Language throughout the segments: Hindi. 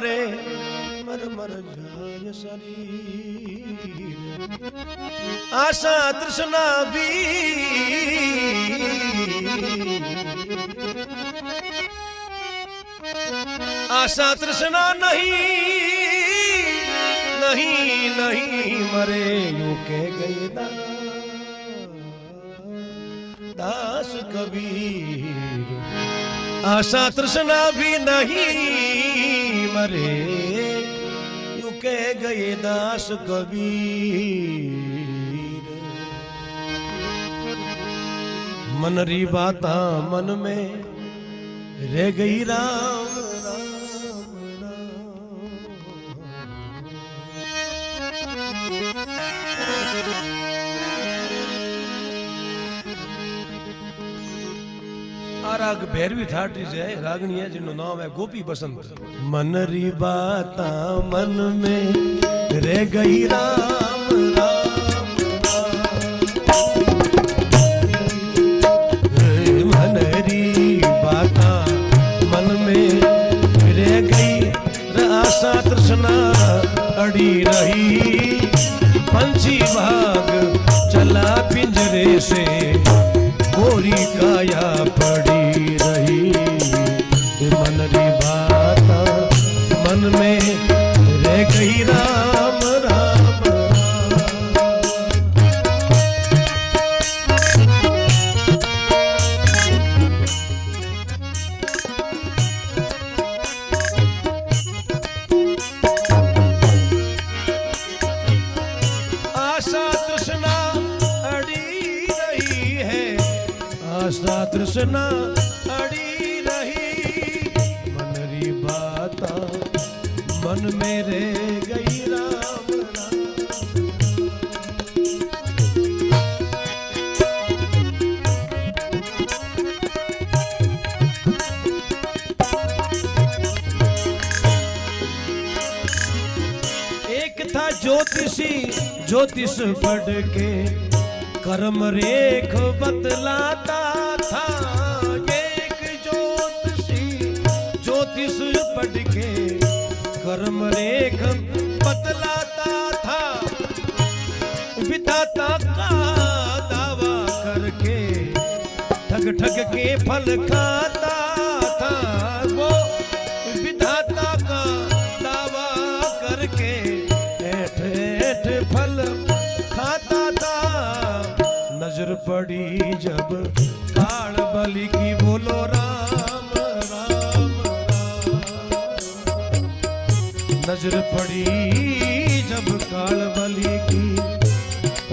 रे मर मर जाय शरीर आशा तृष्णा भी आशा तृष्णा नहीं नहीं नहीं मरे यूं के गए दास कबीर आशा तृष्णा भी नहीं मरे यूं के गए दास कबीर मन री बाता मन में रह गई राम राम राग भैरवी ठाठी है रागनी है जिनो नाम है गोपी बसंत। मन री बाता मन में रह गई राम राम राम मन री बाता मन में रह गई आशा तृष्णा अड़ी रही पंछी भाग चला पिंजरे से गोरी काया पड़ी रही मन री बात मन में रह गई राम राम आशा तृष्णा अड़ी रही है आशा तृष्णा अड़ी रही मन री बाता मन में रह गई राम राम एक था ज्योतिषी ज्योतिष पढ़ के कर्म रेख बतलाता था एक ज्योतिषी ज्योतिष पढ़ के कर्म रेख बतलाता था विधाता का दावा करके ठग ठग के फल खाता था वो विधाता का दावा करके ऐठ ऐठ फल खाता था नजर पड़ी जब काल बलि की बोलो राम राम राम नजर पड़ी जब काल बलि की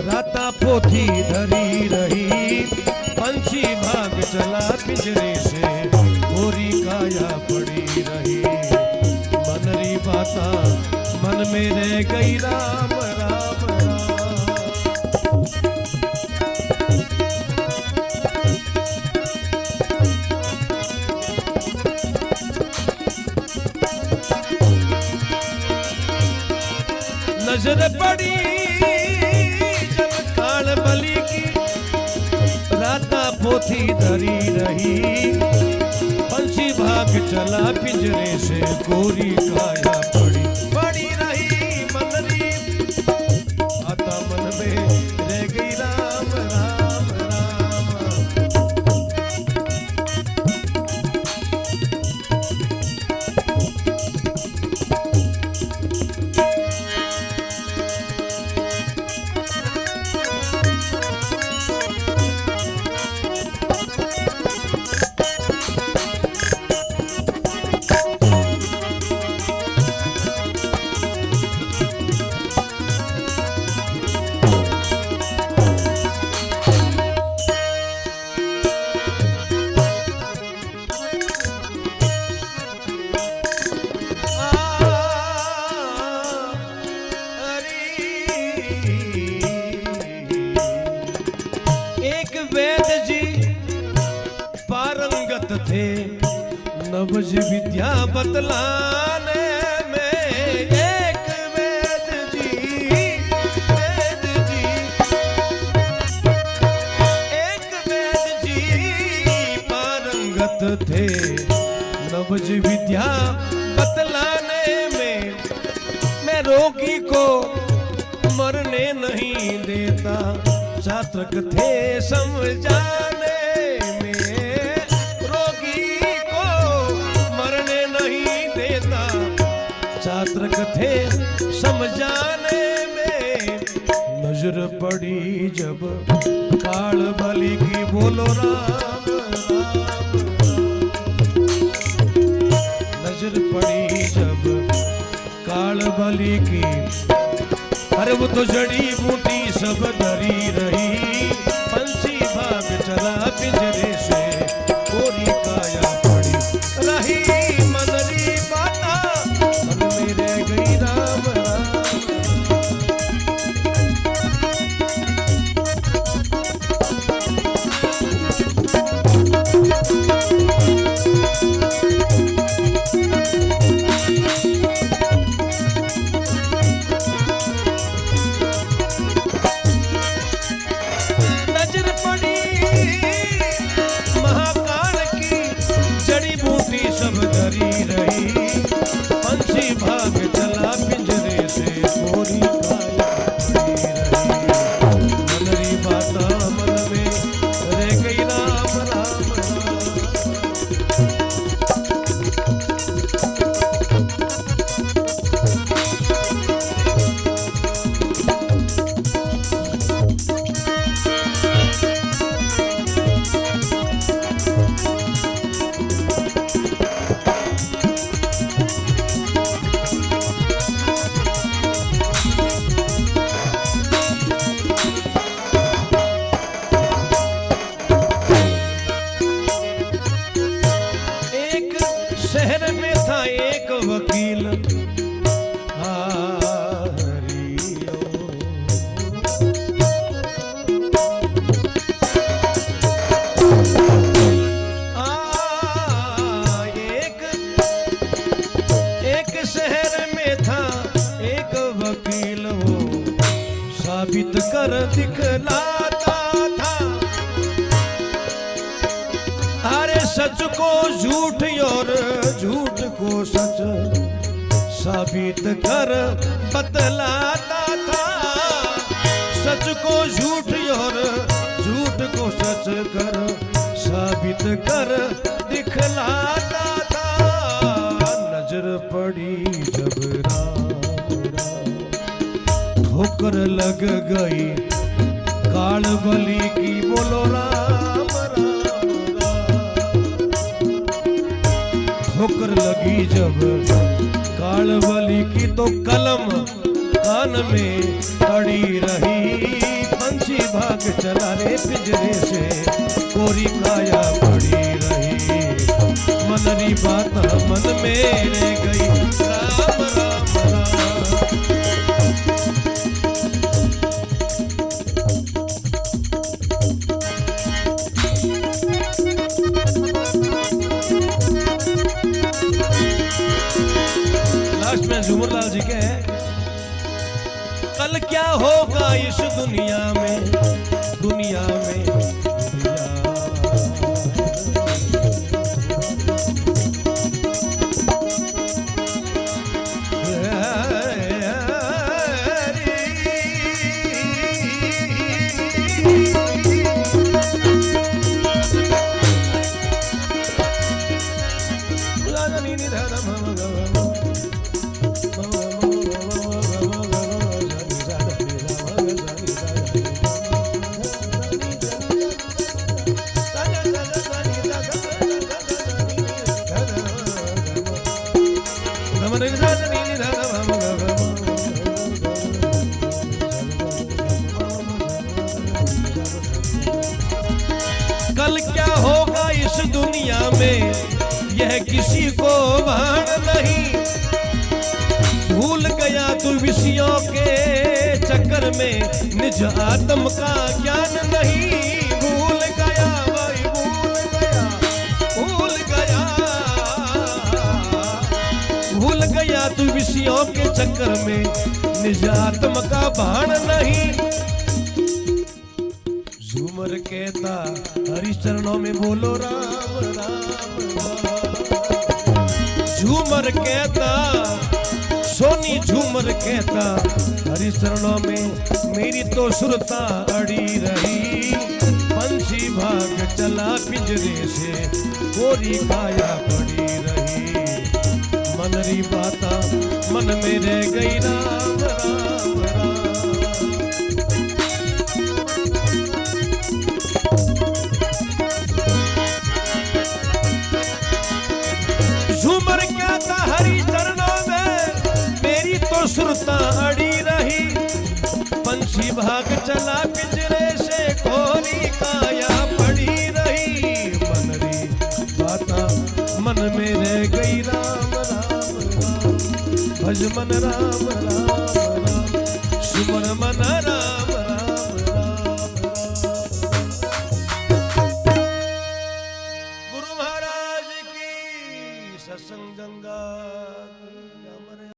राता पोथी धरी रही पंछी भाग चला पिंजरे से गोरी काया पड़ी रही मन री बाता मन में रह गई राम राम नजर पड़ी जब काल बलि की राता पोथी धरी रही पंछी भाग चला पिंजरे से गोरी काया पड़ी रही मन री आता मन में रह गई राम राम राम थे नवज विद्या बतलाने में एक वेद जी पारंगत थे नवज विद्या बतलाने रोगी को मरने नहीं देता, चातक थे समझाने में। रोगी को मरने नहीं देता, चातक थे समझाने में। नजर पड़ी जब काल बलि की, बोलो राम राम। नजर पड़ी जब काल बलि की, अरे वो तो जड़ी बूटी सब धरी रही। पंछी भाग चला पिंजरे से, कोरी काया पड़ी रही। मनरी बाता मन में रह गई राम राम। सब धरी रही। पंछी भाग चला पिंजरे से, कोरी काया पड़ी रही। मनरी बाता मन में रह गई राम राम राम। शहर में था एक वकील, एक शहर में था एक वकील, वो साबित कर दिखलाता था। अरे सच को झूठ और झूठ को सच साबित कर बतलाता था। सच को झूठ और झूठ को सच कर साबित कर दिखलाता था। नजर पड़ी जब राम राम, ठोकर लग गई काल बलि की, बोलो राम राम। ठोकर लगी जब काल बलि की, तो कलम कान में अड़ी रही। पंछी भाग चला रे पिंजरे से, कोरी काया पड़ी रही। मनरी बात मन में रह गई राम राम राम। झूमरलाल जी के कल क्या होगा इस दुनिया में, दुनिया में कल क्या होगा इस दुनिया में, यह किसी को भान नहीं। भूल गया तू विषयों के चक्कर में, निज आत्म का ज्ञान नहीं। भूल गया भाई भूल गया, भूल गया, भूल गया तू विषयों के चक्कर में, निज आत्म का भान नहीं। झूमर कहता हरि चरणों में, बोलो राम राम राम। झूमर कहता सोनी झूमर झूमर कहता हरि चरणों में मेरी तो सुरता अड़ी रही। पंछी भाग चला पिंजरे से गोरी काया पड़ी रही। मनरी बाता मन में रह गई राम राम राम। झूमर कहता हरि चरणों में मेरी तो सुरता अड़ी रही। पंछी भाग चला पिंजरे से गोरी काया पड़ी रही। मनरी बाता मन में रह गई राम राम राम। भज मन राम राम राम सुमन मन राम।